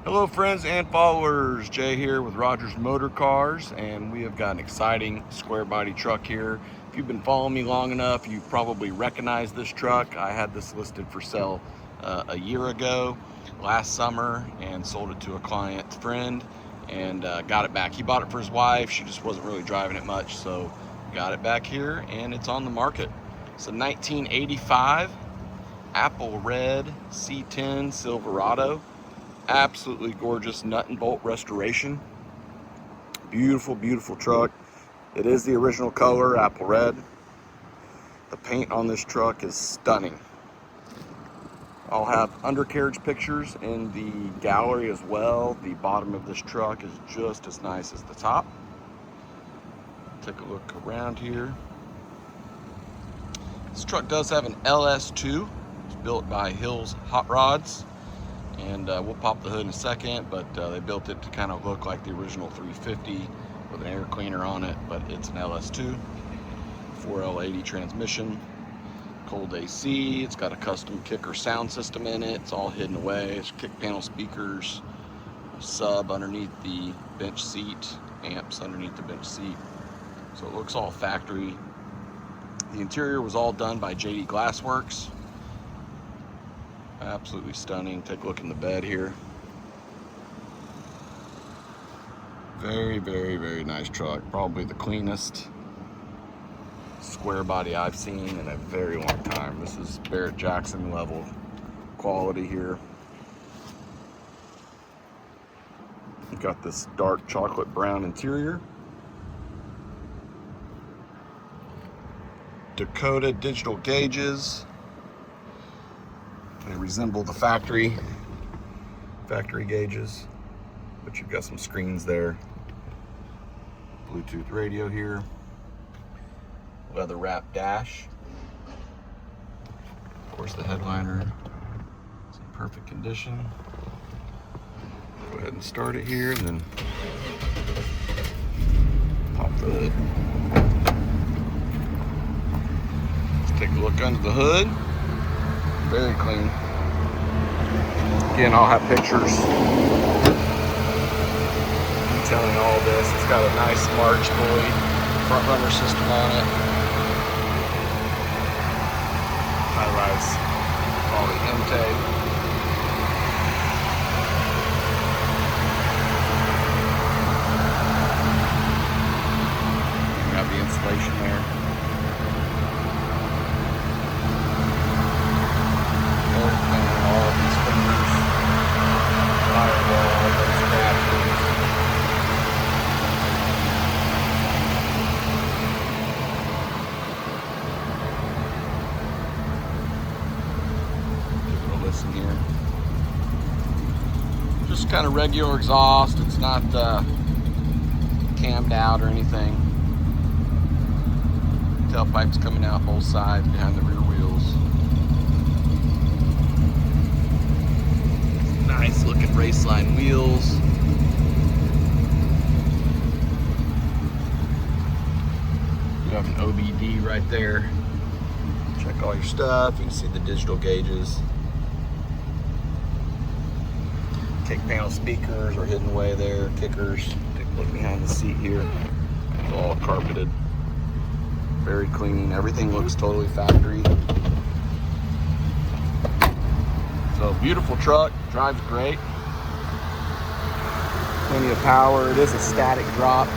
Hello friends and followers, Jay here with Rogers Motor Cars, and we have got an exciting square body truck here. If you've been following me long enough, you probably recognize this truck. I had this listed for sale a year ago, last summer, and sold it to a client friend and got it back. He bought it for his wife. She just wasn't really driving it much, so got it back here and it's on the market. It's a 1985 apple red C10 Silverado. Absolutely gorgeous nut and bolt restoration. Beautiful, beautiful truck. It is the original color, apple red. The paint on this truck is stunning. I'll have undercarriage pictures in the gallery as well. The bottom of this truck is just as nice as the top. Take a look around here. This truck does have an LS2. It's built by Hills Hot Rods. And we'll pop the hood in a second, but they built it to kind of look like the original 350 with an air cleaner on it, but it's an LS2, 4L80 transmission, cold AC. It's got a custom kicker sound system in it. It's all hidden away. It's kick panel speakers, sub underneath the bench seat, amps underneath the bench seat. So it looks all factory. The interior was all done by JD Glassworks. Absolutely stunning. Take a look in the bed here. Very, very, very nice truck. Probably the cleanest square body I've seen in a very long time. This is Barrett Jackson level quality here. You've got this dark chocolate brown interior. Dakota digital gauges. They resemble the factory gauges, but you've got some screens there. Bluetooth radio here. Leather wrap dash. Of course, the headliner is in perfect condition. Go ahead and start it here, and then pop the hood. Let's take a look under the hood. Very clean. Again, I'll have pictures detailing all this. It's got a nice March pulley, front runner system on it. High-rise quality intake. You have the insulation there. Listen here. Just kind of regular exhaust. It's not cammed out or anything. Tailpipe's coming out both sides behind the rear wheels. Nice looking raceline wheels. You have an OBD right there. Check all your stuff. You can see the digital gauges. Kick panel speakers are hidden away there, kickers. Take a look behind the seat here. It's all carpeted. Very clean. Everything looks totally factory. So beautiful truck, drives great. Plenty of power. It is a static drop.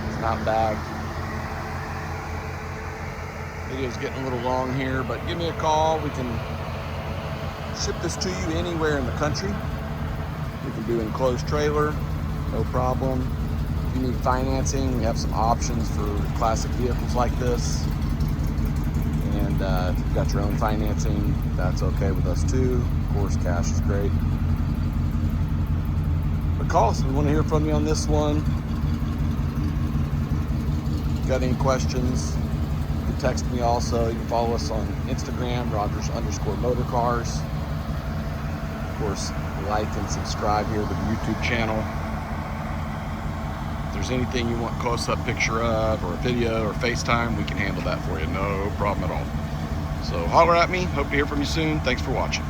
It's not bagged. Video's getting a little long here, but give me a call. We can ship this to you anywhere in the country. We can do enclosed trailer, no problem. If you need financing, we have some options for classic vehicles like this. And if you've got your own financing, that's okay with us too. Of course, cash is great. But call us, we want to hear from you on this one. If you've got any questions, you can text me also. You can follow us on Instagram, Rogers_motorcars. Of course, like and subscribe here to the YouTube channel. If there's anything you want a close-up picture of, or a video, or FaceTime, we can handle that for you. No problem at all. So holler at me. Hope to hear from you soon. Thanks for watching.